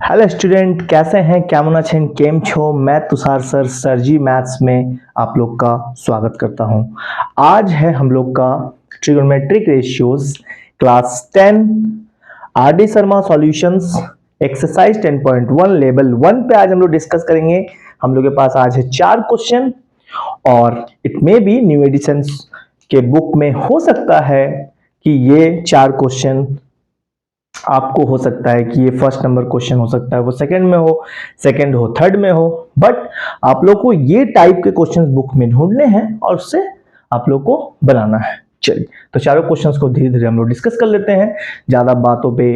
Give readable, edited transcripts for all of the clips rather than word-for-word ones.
Hello student, कैसे हैं? केमन आछेन? केम छो? मैं तुषार सर सरजी मैथ्स में आप लोग का स्वागत करता हूं। आज है हम लोग का trigonometric ratios class 10 RD Sharma solutions exercise 10.1 level 1 पे आज हम लोग डिस्कस करेंगे। हम लोग के पास आज है 4 क्वेश्चन और it may be new editions के बुक में हो सकता है कि ये 4 क्वेश्चन आपको हो सकता है कि ये फर्स्ट नंबर क्वेश्चन हो सकता है वो सेकंड में हो, सेकंड हो, थर्ड में हो, बट आप लोग को ये टाइप के क्वेश्चंस बुक में ढूंढने हैं और उससे आप लोग को बनाना है। चलिए, तो चारों क्वेश्चंस को धीरे धीरे हम लोग डिस्कस कर लेते हैं। ज्यादा बातों पे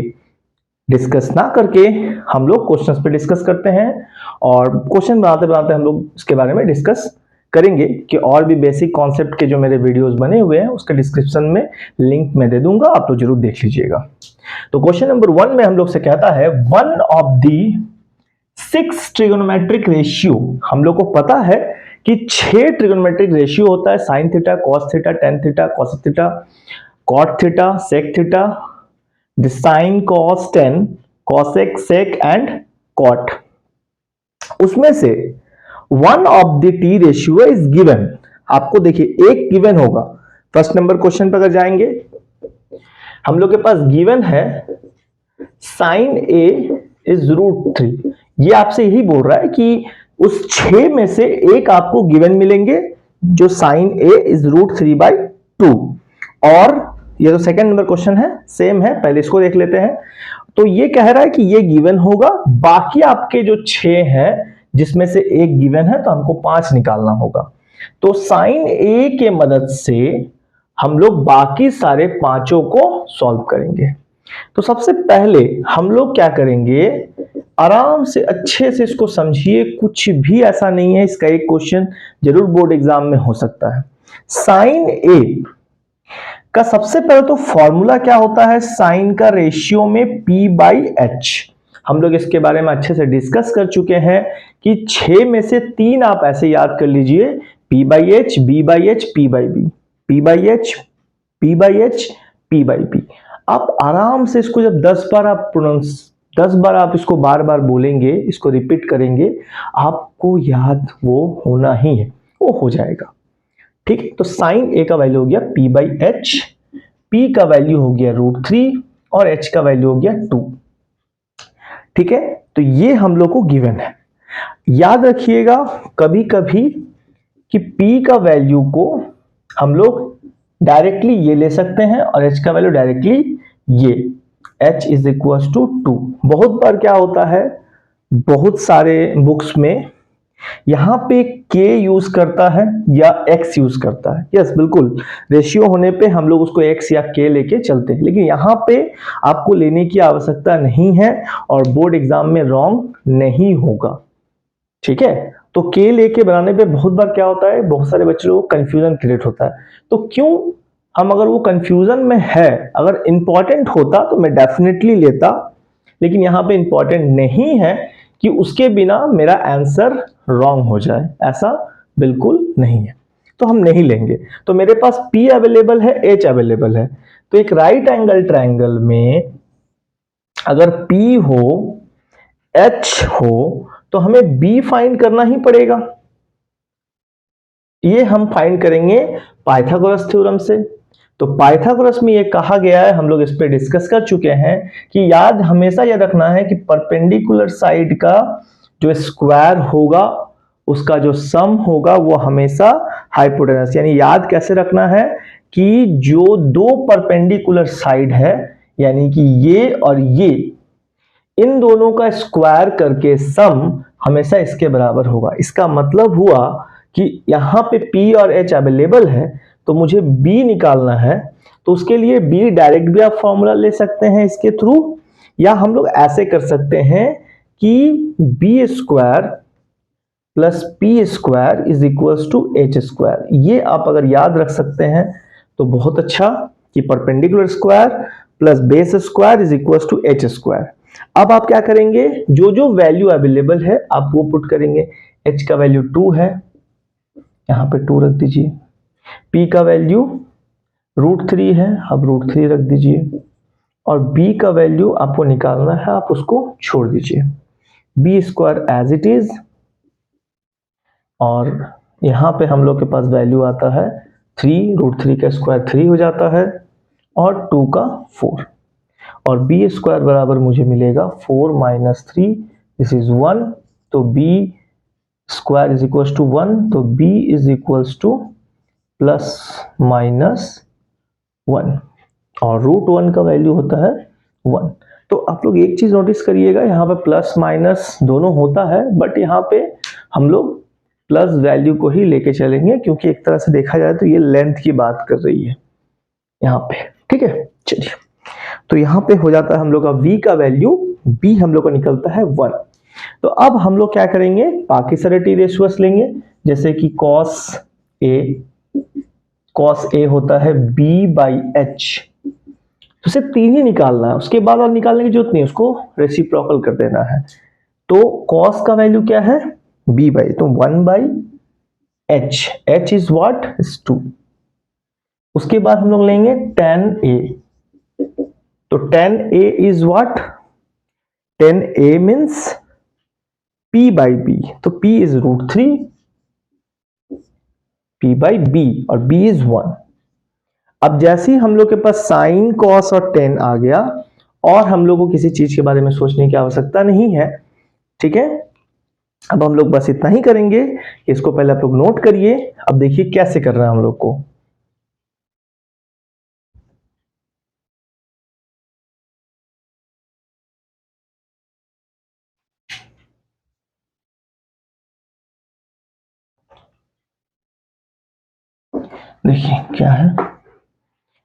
डिस्कस ना करके हम लोग क्वेश्चंस पे डिस्कस करते हैं और क्वेश्चन बनाते बनाते हम लोग इसके बारे में डिस्कस करेंगे कि और भी बेसिक कॉन्सेप्ट के जो मेरे वीडियोस बने हुए हैं उसके डिस्क्रिप्शन में लिंक मैं दे दूंगा, आप लोग जरूर देख लीजिएगा। तो क्वेश्चन नंबर 1 में हम लोग से कहता है one of the 6 trigonometric ratio. हम लोग को पता है कि 6 ट्रिगोनोमेट्रिक रेशियो होता है, sine theta, cos theta, tan theta, cos theta, cot theta, sec theta, the sine, cos, tan, cosec, sec and cot. उसमें से one of the T ratio is given. आपको देखिए एक गिवन होगा। फर्स्ट नंबर क्वेश्चन पर अगर जाएंगे, हम लोग के पास गिवन है साइन ए इज √3। ये आपसे यही बोल रहा है कि उस 6 में से एक आपको गिवन मिलेंगे जो साइन ए इज √3/2। और ये जो सेकंड नंबर क्वेश्चन है सेम है, पहले इसको देख लेते हैं। तो ये कह रहा है कि ये गिवन होगा, बाकी आपके जो 6 हैं जिसमें से एक गिवन है तो हमको 5 निकालना होगा। तो साइन ए के मदद से हम लोग बाकी सारे पांचों को सॉल्व करेंगे। तो सबसे पहले हम लोग क्या करेंगे, आराम से अच्छे से इसको समझिए, कुछ भी ऐसा नहीं है, इसका एक क्वेश्चन जरूर बोर्ड एग्जाम में हो सकता है। साइन ए का सबसे पहले तो फॉर्मूला क्या होता है, साइन का रेशियो में P/H। हम लोग इसके बारे में अच्छे से डिस्कस कर चुके हैं कि 6 में से 3 आप ऐसे याद कर लीजिए, P/H, B/H, P/B, P/H, P/H, P/B। आप आराम से इसको जब 10 बार आप इसको बार बार बोलेंगे, इसको रिपीट करेंगे, आपको याद वो होना ही है, वो हो जाएगा। ठीक है, तो साइन ए का वैल्यू हो गया P/H, P का वैल्यू हो गया √3 और H का वैल्यू हो गया 2। ठीक है, तो ये हम लोग को गिवन है। याद रखिएगा कभी कभी कि P का वैल्यू को हम लोग डायरेक्टली ये ले सकते हैं और H का वैल्यू डायरेक्टली ये, H इज इक्वल टू 2। बहुत बार क्या होता है, बहुत सारे बुक्स में यहां पे K यूज करता है या X यूज करता है। यस, बिल्कुल, रेशियो होने पे हम लोग उसको X या K लेके चलते हैं, लेकिन यहां पे आपको लेने की आवश्यकता नहीं है और बोर्ड एग्जाम में रॉन्ग नहीं होगा। ठीक है, तो K लेके बनाने पे बहुत बार क्या होता है, बहुत सारे बच्चों को कंफ्यूजन क्रिएट होता है। तो क्यों हम, अगर वो कंफ्यूजन में है, अगर इंपॉर्टेंट होता तो मैं डेफिनेटली लेता, लेकिन यहां पे इंपॉर्टेंट नहीं है कि उसके बिना मेरा आंसर रॉन्ग हो जाए, ऐसा बिल्कुल नहीं है, तो हम नहीं लेंगे। तो मेरे पास P अवेलेबल है, H अवेलेबल है, तो एक राइट एंगल ट्रायंगल में अगर P हो, H हो, तो हमें B फाइंड करना ही पड़ेगा। ये हम फाइंड करेंगे पाइथागोरस थ्योरम से। तो पाइथागोरस में ये कहा गया है, हम लोग इस पे डिस्कस कर चुके हैं कि याद हमेशा यह रखना है कि परपेंडिकुलर साइड का जो स्क्वायर होगा उसका जो सम होगा वो हमेशा हाइपोटेनस, यानी याद कैसे रखना है कि जो दो परपेंडिकुलर साइड है, यानी कि ये और ये, इन दोनों का स्क्वायर करके सम हमेशा इसके बराबर होगा। इसका मतलब हुआ कि यहां पे P और H अवेलेबल है, तो मुझे B निकालना है। तो उसके लिए B डायरेक्ट भी आप फॉर्मूला ले सकते हैं इसके थ्रू, या हम लोग ऐसे कर सकते हैं कि B² plus P² is equals to H²। ये आप अगर याद रख सकते हैं तो बहुत अच्छा, कि perpendicular square plus base square is equals to H²। अब आप क्या करेंगे, जो जो वैल्यू अवेलेबल है आप वो पुट करेंगे। H का वैल्यू 2 है, यहां पे 2 रख दीजिए। P का वैल्यू √3 है, अब √3 रख दीजिए। और b का वैल्यू आपको निकालना है, आप उसको छोड़ दीजिए। B square as it is, और यहाँ पे हम लोग के पास वैल्यू आता है 3√3 का स्क्वायर 3 हो जाता है और 2 का 4, और बी स्क्वायर बराबर मुझे मिलेगा 4 माइनस 3, दिस इज 1, तो B square is equals to 1, तो B is equals to plus minus 1, और √1 का वैल्यू होता है 1। तो आप लोग एक चीज नोटिस करिएगा, यहाँ पे प्लस माइनस दोनों होता है, बट यहाँ पे हम लोग प्लस वैल्यू को ही लेके चलेंगे, क्योंकि एक तरह से देखा जाए तो ये लेंथ की बात कर रही है यहाँ पे, ठीक है। चलिए, तो यहाँ पे हो जाता है हम लोग का v का वैल्यू, b हम लोग का निकलता है 1। तो अब हम लोग क्या करेंगे, बाकी सारे टी रेशियोस लेंगे, जैसे कि cos a होता है b/h, तो सिर्फ 3 ही निकालना है, उसके बाद और निकालने की जरूरत नहीं, उसको रेसिप्रोकल कर देना है। तो cos का वैल्यू क्या है, b बाई, तो 1/h, h is what, is 2। उसके बाद हम लोग लेंगे tan a, तो tan a is what, tan a means p/b, तो p इज √3, p/b, और b इज 1। अब जैसे ही हम लोग के पास साइन, कॉस और टेन आ गया, और हम लोग को किसी चीज के बारे में सोचने की आवश्यकता नहीं है, ठीक है। अब हम लोग बस इतना ही करेंगे, इसको पहले आप लोग नोट करिए। अब देखिए कैसे कर रहे हैं हम लोग को। देखिए क्या है,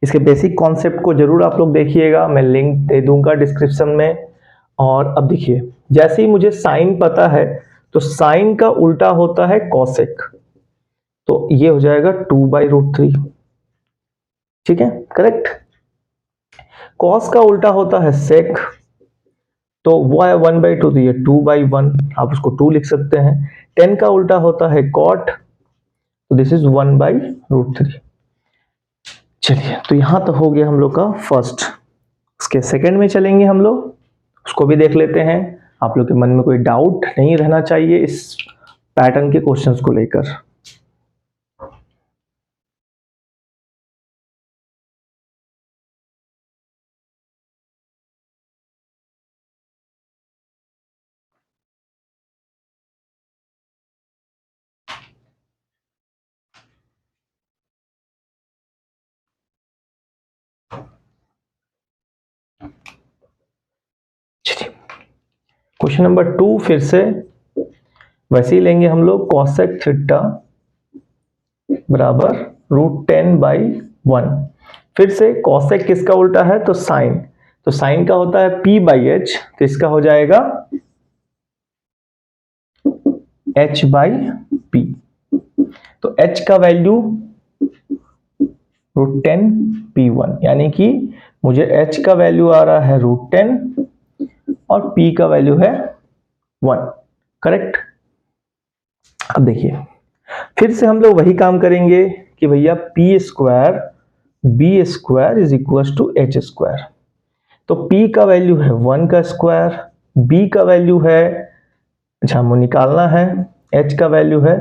इसके बेसिक कॉन्सेप्ट को जरूर आप लोग देखिएगा, मैं लिंक दे दूंगा डिस्क्रिप्शन में। और अब देखिए, जैसे ही मुझे साइन पता है, तो साइन का उल्टा होता है कॉसेक, तो ये हो जाएगा 2/√3, ठीक है, करेक्ट। कॉस का उल्टा होता है सेक, तो वो है 1/2, तो ये 2/1, आप उसको 2 लिख सकते हैं। टेन का उल्टा होता है कॉट, तो दिस इज 1/√3। चलिए, तो यहां तो हो गया हम लोग का फर्स्ट। उसके सेकंड में चलेंगे हम लोग, उसको भी देख लेते हैं। आप लोग के मन में कोई डाउट नहीं रहना चाहिए इस पैटर्न के क्वेश्चंस को लेकर। चलिए, क्वेश्चन नंबर 2 फिर से वैसे ही लेंगे हम लोग, कॉसेक थीटा बराबर √10/1। फिर से कॉसेक किसका उल्टा है, तो साइन, तो साइन का होता है p/h, तो इसका हो जाएगा h/p। तो h का वैल्यू √10p1, यानी कि मुझे h का वैल्यू आ रहा है √10 और p का वैल्यू है 1, करेक्ट। अब देखिए, फिर से हम लोग वही काम करेंगे कि भैया b² is equal to h²। तो p का वैल्यू है 1 का स्क्वायर, b का वैल्यू है, अच्छा हमें निकालना है, h का वैल्यू है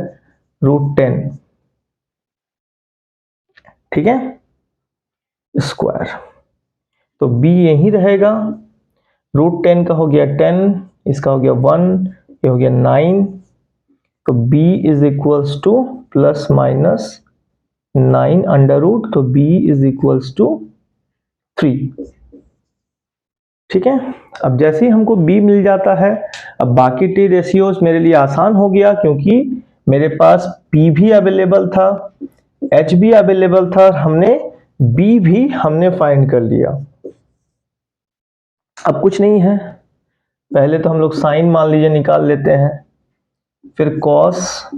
√10, ठीक है, स्क्वायर। तो b यही रहेगा, √10 का हो गया 10, इसका हो गया 1, ये हो गया 9, तो b is equals to plus minus 9 √, तो b इज इक्वल्स टू 3, ठीक है। अब जैसे ही हमको b मिल जाता है, अब बाकी टी रेशियोज मेरे लिए आसान हो गया, क्योंकि मेरे पास p भी अवेलेबल था, h भी अवेलेबल था, और हमने b भी हमने फाइंड कर लिया। अब कुछ नहीं है, पहले तो हम लोग साइन मान लीजिए निकाल लेते हैं, फिर कॉस,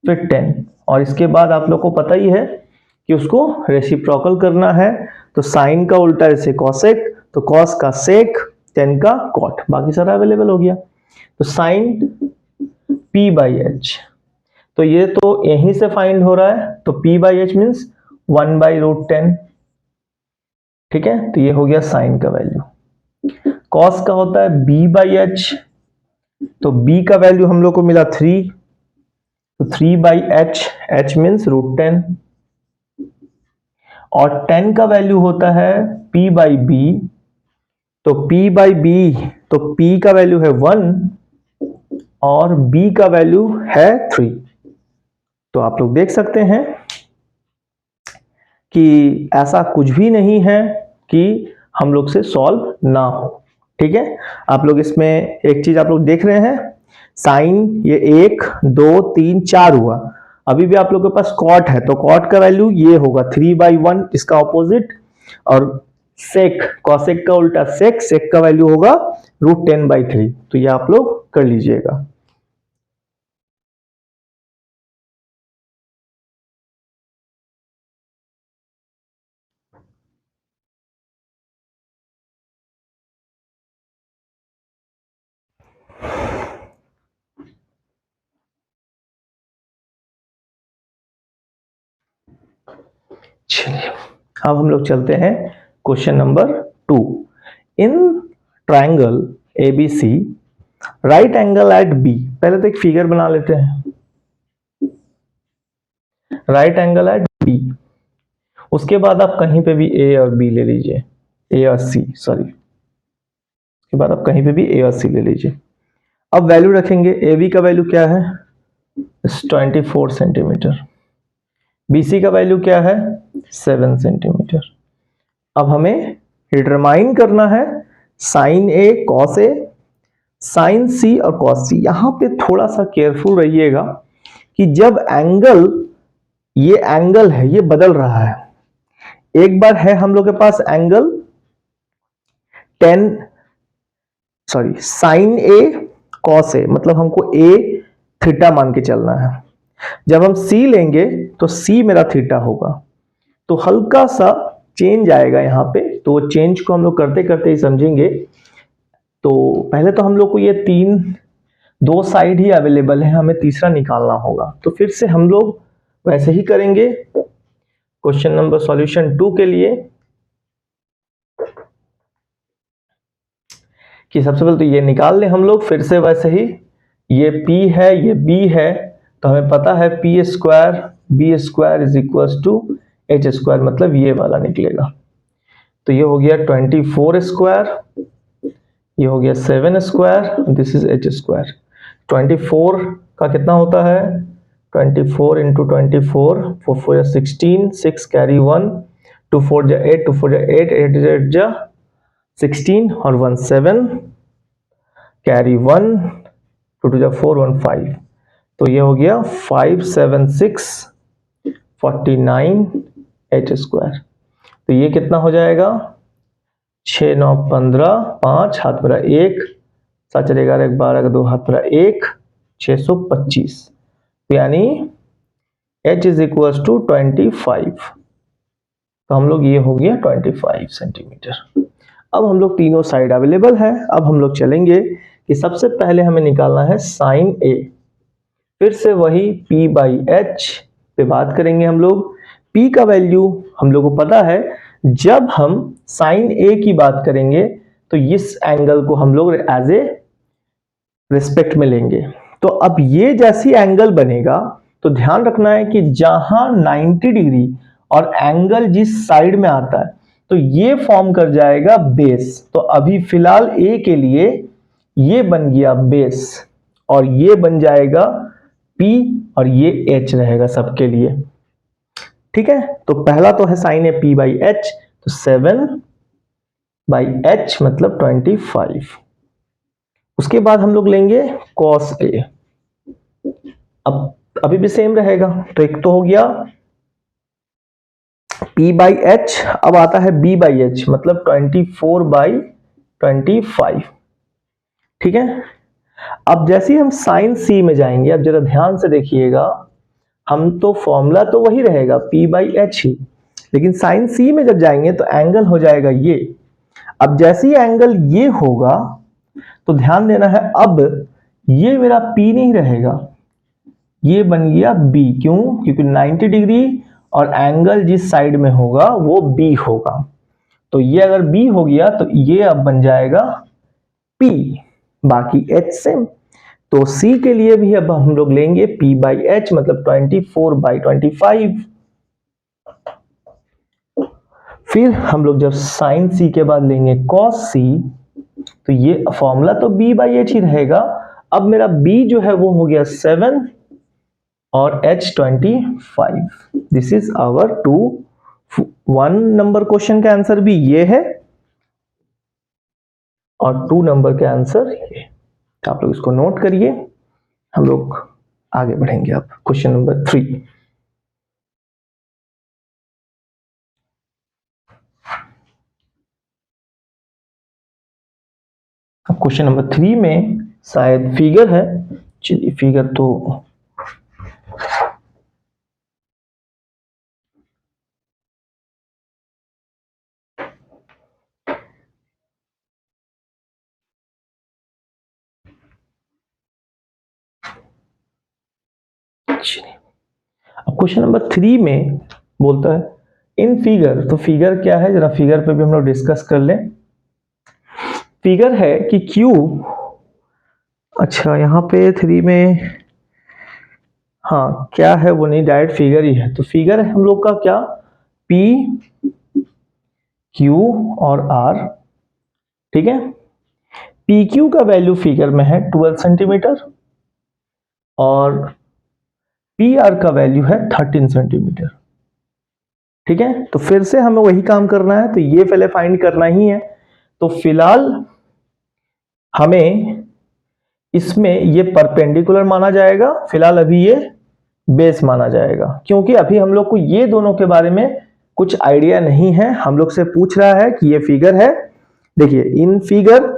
फिर टेन, और इसके बाद आप लोग को पता ही है कि उसको रेसिप्रोकल करना है, तो साइन का उल्टा जैसे कॉसेक, तो कॉस का सेक, टेन का कॉट, बाकी सारा अवेलेबल हो गया। तो साइन p/h, तो ये तो यहीं से फाइंड हो रहा है, तो p/h मीन्स 1/√10, ठीक है, तो ये हो गया साइन का वैल्यू। कॉस का होता है b/h, तो b का वैल्यू हम लोग को मिला 3, तो 3/h, h मीन्स √10, और 10 का वैल्यू होता है p/b, तो p/b, तो p का वैल्यू है 1 और b का वैल्यू है 3। तो आप लोग देख सकते हैं कि ऐसा कुछ भी नहीं है कि हम लोग से सॉल्व ना हो। ठीक है, आप लोग इसमें एक चीज आप लोग देख रहे हैं, साइन ये 1 2 3 4 हुआ, अभी भी आप लोग के पास कॉट है, तो कॉट का वैल्यू ये होगा 3/1, इसका ऑपोजिट, और सेक, कॉसेक का उल्टा सेक, सेक का वैल्यू होगा √10/3। तो ये आप लोग कर लीजिएगा। चलिए अब हम लोग चलते हैं question number 2। In triangle ABC right angle at B, पहले तो एक फिगर बना लेते हैं, राइट एंगल एट बी, उसके बाद आप कहीं पे भी ए और बी ले लीजिए, ए और सी, सॉरी, उसके बाद आप कहीं पे भी ए और सी ले लीजिए। अब वैल्यू रखेंगे, ए बी का वैल्यू क्या है 24 सेंटीमीटर, बी सी का वैल्यू क्या है 7 सेंटीमीटर। अब हमें डिटरमाइन करना है sign A cos A, sign सी और कॉस सी। यहां पे थोड़ा सा केयरफुल रहिएगा कि जब एंगल, ये एंगल है ये बदल रहा है, एक बार है हम लोग के पास angle 10, sorry sine A cos A, मतलब हमको ए थीटा मान के चलना है। जब हम सी लेंगे तो सी मेरा थीटा होगा, तो हल्का सा चेंज आएगा यहाँ पे, तो वो चेंज को हम लोग करते करते ही समझेंगे। तो पहले तो हम लोग को ये दो साइड ही अवेलेबल है, हमें तीसरा निकालना होगा, तो फिर से हम लोग वैसे ही करेंगे क्वेश्चन नंबर सॉल्यूशन 2 के लिए, कि सबसे पहले तो ये निकाल लें हम लोग, फिर से वैसे ही, ये P है ये B है, तो हमें पता है p² b² is equal to h², मतलब ये वाला निकलेगा। तो ये हो गया 24², ये हो गया 7², दिस इज h²। 24 का कितना होता है 24 इंटू 24, 4 4 16, 6 कैरी 1, 2 4 8, 2 4 8, 8 8 16 और 1 7, कैरी 1, 2 2 4 1 5, तो ये हो गया 5 7 6 49 h²। तो ये कितना हो जाएगा 6 9 15, 5 हाथ मेरा 1, 7 4 11 12 2 हाथ मेरा 1, 625, यानी h इज इक्वल टू 25। तो हम लोग ये हो गया 25 सेंटीमीटर। अब हम लोग तीनों साइड अवेलेबल है, अब हम लोग चलेंगे कि सबसे पहले हमें निकालना है साइन ए, फिर से वही p/h पे बात करेंगे हम लोग। p का वैल्यू हम लोग को पता है, जब हम साइन ए की बात करेंगे तो इस एंगल को हम लोग एज ए रिस्पेक्ट में लेंगे। तो अब ये जैसी एंगल बनेगा, तो ध्यान रखना है कि जहां 90 डिग्री और एंगल जिस साइड में आता है, तो ये फॉर्म कर जाएगा बेस। तो अभी फिलहाल ए के लिए ये बन गया बेस, और ये बन जाएगा P और ये H रहेगा सबके लिए। ठीक है, तो पहला तो है साइन ए P/h, तो 7/h मतलब 25। उसके बाद हम लोग लेंगे cos A, अब अभी भी सेम रहेगा, तो एक तो हो गया P/h, अब आता है B/h मतलब 24/25। ठीक है, अब जैसे ही हम साइन C में जाएंगे, अब जरा ध्यान से देखिएगा, हम तो फॉर्मूला तो वही रहेगा P/h ही, लेकिन साइन C में जब जाएंगे तो एंगल हो जाएगा ये। अब जैसे ही एंगल ये होगा, तो ध्यान देना है, अब ये मेरा P नहीं रहेगा, ये बन गया B। क्यों? क्योंकि 90 डिग्री और एंगल जिस साइड में होगा वो B होगा। तो ये अगर B हो गया तो ये अब बन जाएगा P, बाकी H सेम। तो C के लिए भी अब हम लोग लेंगे P बाई H, मतलब 24/25। फिर हम लोग जब साइन C के बाद लेंगे cos C, तो ये फॉर्मूला तो B बाई H ही रहेगा। अब मेरा B जो है वो हो गया 7 और H 25। This is our 1 number question का आंसर भी ये है और 2 नंबर का आंसर ये। तो आप लोग इसको नोट करिए, हम लोग आगे बढ़ेंगे अब क्वेश्चन नंबर 3। अब क्वेश्चन नंबर 3 में शायद फिगर है, चलिए फिगर तो अब क्वेश्चन नंबर 3 में बोलता है इन फिगर, तो फिगर क्या है जरा फिगर पे भी हम लोग डिस्कस कर लें। फिगर है कि Q, अच्छा यहाँ पे 3 में हाँ क्या है वो नहीं, डायरेक्ट फिगर ही है। तो फिगर है हम लोग का क्या, P Q और R, ठीक है। PQ का वैल्यू फिगर में है 12 सेंटीमीटर और PR का वैल्यू है 13 सेंटीमीटर, ठीक है। तो फिर से हमें वही काम करना है, तो ये पहले फाइंड करना ही है। तो फिलहाल हमें इसमें ये परपेंडिकुलर माना जाएगा, फिलहाल अभी ये बेस माना जाएगा, क्योंकि अभी हम लोग को ये दोनों के बारे में कुछ आइडिया नहीं है। हम लोग से पूछ रहा है कि ये फिगर है, देखिए in figure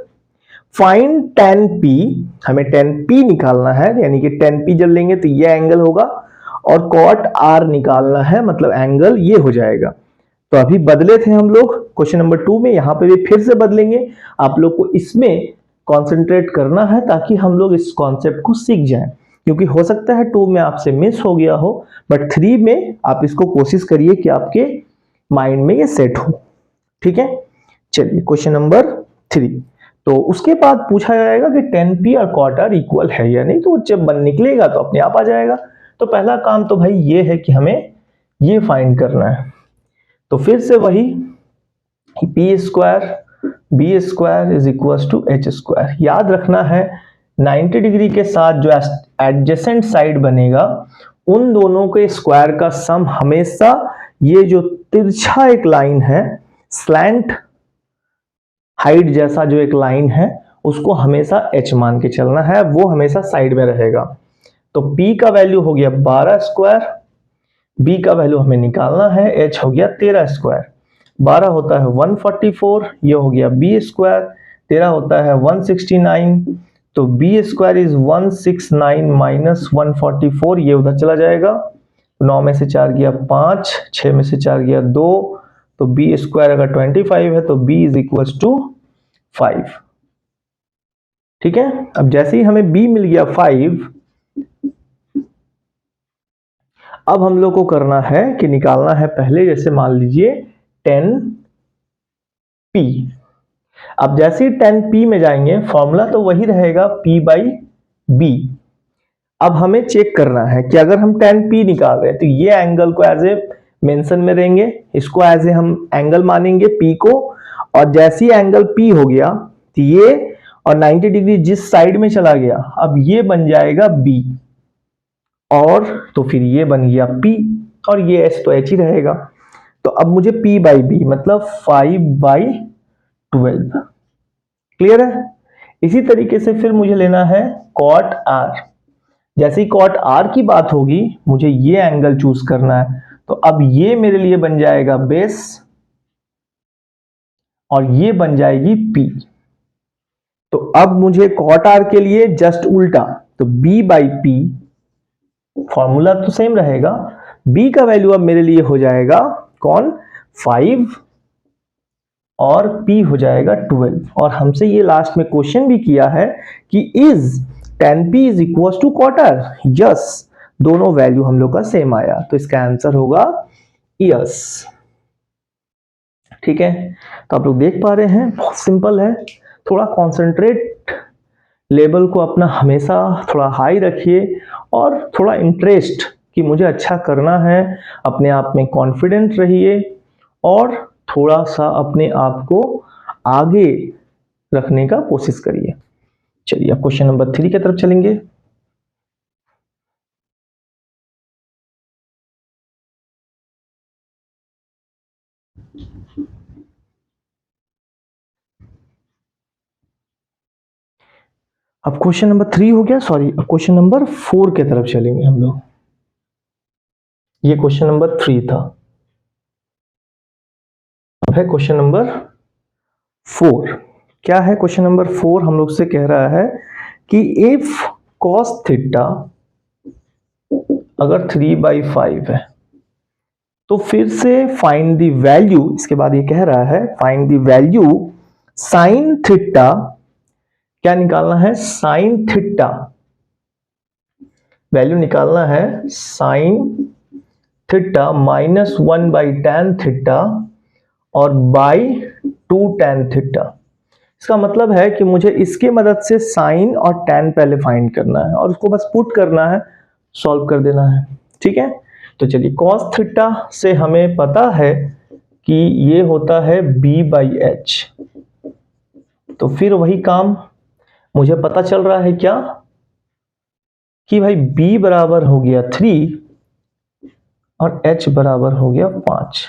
find tan P, हमें tan P निकालना है, यानी कि tan P जब लेंगे तो ये एंगल होगा और cot R निकालना है, मतलब एंगल ये हो जाएगा। तो अभी बदले थे हम लोग क्वेश्चन नंबर 2 में, यहां पे भी फिर से बदलेंगे। आप लोग को इसमें कॉन्सेंट्रेट करना है ताकि हम लोग इस कॉन्सेप्ट को सीख जाएं, क्योंकि हो सकता है 2 में आपसे मिस हो गया हो, बट 3 में आप इसको कोशिश करिए कि आपके माइंड में ये सेट हो, ठीक है। चलिए क्वेश्चन नंबर 3, तो उसके बाद पूछा जाएगा कि tan P और cot R इक्वल है या नहीं, तो जब बन निकलेगा तो अपने आप आ जाएगा। तो पहला काम तो भाई ये है कि हमें ये फाइंड करना है। तो फिर से वही P square B square is equal to H square, याद रखना है 90 डिग्री के साथ जो एडजेसेंट साइड बनेगा उन दोनों के स्क्वायर का सम हमेशा, ये जो तिरछा एक लाइन है, स्लैंट हाइट जैसा जो एक लाइन है, उसको हमेशा H मान के चलना है, वो हमेशा साइड में रहेगा। तो P का वैल्यू हो गया 12 स्क्वायर, B का वैल्यू हमें निकालना है, H हो गया 13 स्क्वायर, 12 होता है 144, ये हो गया B स्क्वायर, 13 होता है 169, तो B स्क्वायर इज 169 माइनस 144, ये उधर चला जाएगा। 9 में से 4 गया 5, 6 में से 4 गया 2, तो B स्क्वायर अगर 25 है तो B इज इक्वल टू 5, ठीक है। अब जैसे ही हमें B मिल गया 5, अब हम लोग को करना है कि निकालना है पहले, जैसे मान लीजिए 10P। अब जैसे ही 10P में जाएंगे फॉर्मूला तो वही रहेगा P बाई B। अब हमें चेक करना है कि अगर हम 10P निकाल रहे हैं तो ये एंगल को एज ए मेंशन में रहेंगे, इसको एज ए हम एंगल मानेंगे P को, और जैसे ही एंगल P हो गया तो ये और 90 डिग्री जिस साइड में चला गया, अब ये बन जाएगा B, और तो फिर ये बन गया P, और ये H तो H ही रहेगा। तो अब मुझे P बाई B मतलब 5/12, क्लियर है। इसी तरीके से फिर मुझे लेना है cot R, जैसे ही cot R की बात होगी मुझे ये एंगल चूज करना है, तो अब ये मेरे लिए बन जाएगा बेस और ये बन जाएगी P। तो अब मुझे cot R के लिए जस्ट उल्टा, तो B बाई P, फॉर्मूला तो सेम रहेगा, B का वैल्यू अब मेरे लिए हो जाएगा कौन 5 और P हो जाएगा 12, और हमसे ये लास्ट में क्वेश्चन भी किया है कि is tan P is equal to cot R, yes, दोनों वैल्यू हम लोग का सेम आया, तो इसका आंसर होगा यस, ठीक है, तो आप लोग देख पा रहे हैं बहुत सिंपल है। थोड़ा कॉन्सेंट्रेट लेवल को अपना हमेशा थोड़ा हाई रखिए और थोड़ा इंटरेस्ट कि मुझे अच्छा करना है, अपने आप में कॉन्फिडेंट रहिए और थोड़ा सा अपने आप को आगे रखने का कोशिश करिए। चलिए अब क्वेश्चन नंबर 3 की तरफ चलेंगे। अब क्वेश्चन नंबर 3 हो गया, सॉरी अब क्वेश्चन नंबर 4 की तरफ चलेंगे हम लोग। ये क्वेश्चन नंबर 3 था, अब है क्वेश्चन नंबर 4। क्या है क्वेश्चन नंबर 4? हम लोग से कह रहा है कि इफ cos थीटा अगर 3/5 है तो फिर से फाइंड द वैल्यू, इसके बाद ये कह रहा है find the value sine theta. क्या निकालना है? साइन थीटा वैल्यू निकालना है साइन थीटा -1/tan थीटा और बाई 2 tan थीटा। इसका मतलब है कि मुझे इसके मदद से साइन और tan पहले फाइंड करना है और उसको बस पुट करना है, सॉल्व कर देना है। ठीक है, तो चलिए cos थीटा से हमें पता है कि ये होता है b/h। तो फिर वही काम मुझे पता चल रहा है क्या कि भाई b बराबर हो गया 3 और h बराबर हो गया 5।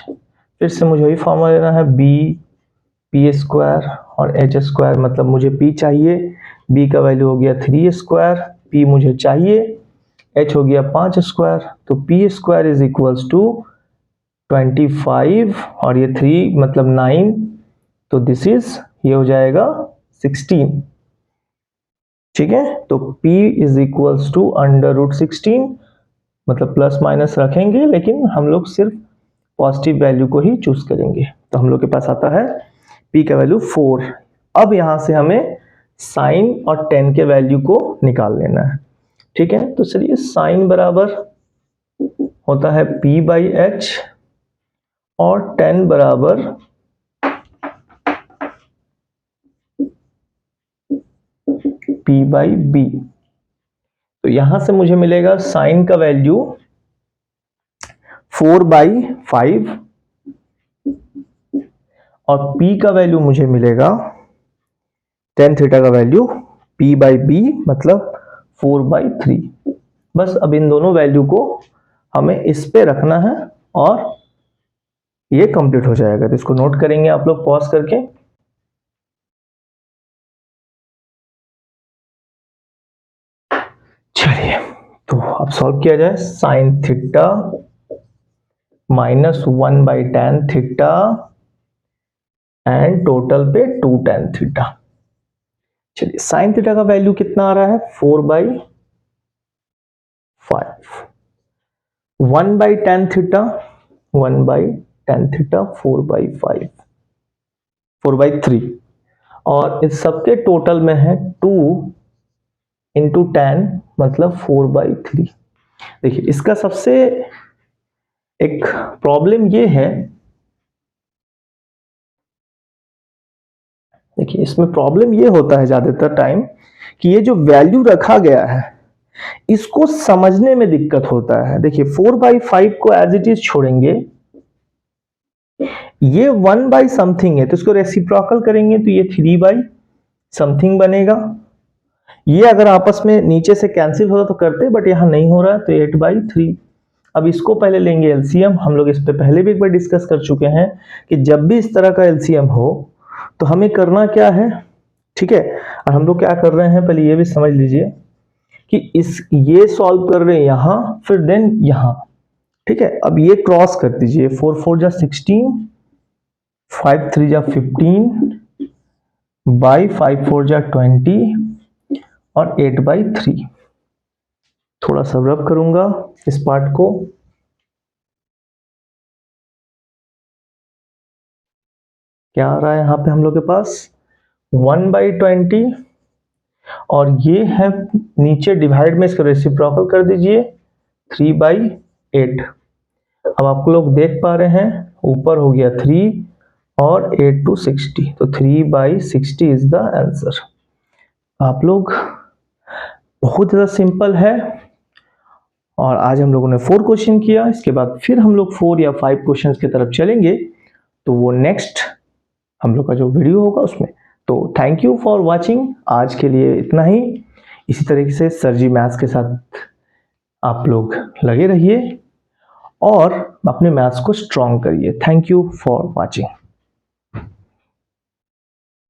फिर से मुझे वही फॉर्मूला लेना है b p स्क्वायर और h स्क्वायर, मतलब मुझे p चाहिए, b का वैल्यू हो गया 3 स्क्वायर, p मुझे चाहिए, h हो गया 5 स्क्वायर, तो p square is equals to 25 और ये 3 मतलब 9, तो दिस इज ये हो जाएगा 16। ठीक है, तो p इज इक्वल्स टू √16, मतलब प्लस माइनस रखेंगे लेकिन हम लोग सिर्फ पॉजिटिव वैल्यू को ही चूज करेंगे। तो हम लोग के पास आता है p का वैल्यू 4। अब यहां से हमें साइन और tan के वैल्यू को निकाल लेना है। ठीक है, तो चलिए साइन बराबर होता है p/h और tan बराबर p/b। तो यहां से मुझे मिलेगा साइन का वैल्यू 4/5 और p का वैल्यू मुझे मिलेगा tan थीटा का वैल्यू p/b मतलब 4/3। बस अब इन दोनों वैल्यू को हमें इस पे रखना है और ये कंप्लीट हो जाएगा। तो इसको नोट करेंगे आप लोग पॉज करके। चलिए तो अब सॉल्व किया जाए। Sine theta -1/tan theta and total पे 2 tan थीटा। चलिए साइन थीटा का वैल्यू कितना आ रहा है? 4/5। 1/tan थीटा 1/tan थीटा 4/5 4/3 और इस सबके टोटल में है 2 इंटू tan मतलब 4/3। देखिए इसका सबसे एक प्रॉब्लम ये है, देखिए इसमें प्रॉब्लम ये होता है ज्यादातर टाइम कि ये जो वैल्यू रखा गया है इसको समझने में दिक्कत होता है। देखिए 4/5 को एज इट इज छोड़ेंगे, ये 1/समथिंग है तो इसको रेसिप्रोकल करेंगे तो ये 3/समथिंग बनेगा। ये अगर आपस में नीचे से कैंसिल होता तो करते, बट यहां नहीं हो रहा है तो 8/3। अब इसको पहले लेंगे एलसीएम। हम लोग इस पे पहले भी एक बार डिस्कस कर चुके हैं कि जब भी इस तरह का एलसीएम हो तो हमें करना क्या है। ठीक है, और हम लोग क्या कर रहे हैं पहले ये भी समझ लीजिए कि इस ये सॉल्व कर रहे हैं यहां, फिर देन यहां। ठीक है, अब ये क्रॉस कर दीजिए, 4 4 16, 5 3 15 बाई 5 4 20 और 8/3। थोड़ा सा रब करूंगा इस पार्ट को। क्या आ रहा है यहाँ पे हम लोग के पास 1/20 और ये है नीचे डिवाइड में, इसको रेसिप्रोकल कर दीजिए 3/8। अब आप लोग देख पा रहे हैं ऊपर हो गया 3 और 8 to 60, तो 3/60 इज द आंसर। आप लोग बहुत ज़्यादा सिंपल है। और आज हम लोगों ने 4 क्वेश्चन किया, इसके बाद फिर हम लोग 4 या 5 क्वेश्चंस की तरफ चलेंगे, तो वो नेक्स्ट हम लोग का जो वीडियो होगा उसमें। तो थैंक यू फॉर वाचिंग, आज के लिए इतना ही। इसी तरीके से सर जी मैथ्स के साथ आप लोग लगे रहिए और अपने मैथ्स को स्ट्रॉन्ग करिए। Thank you for watching.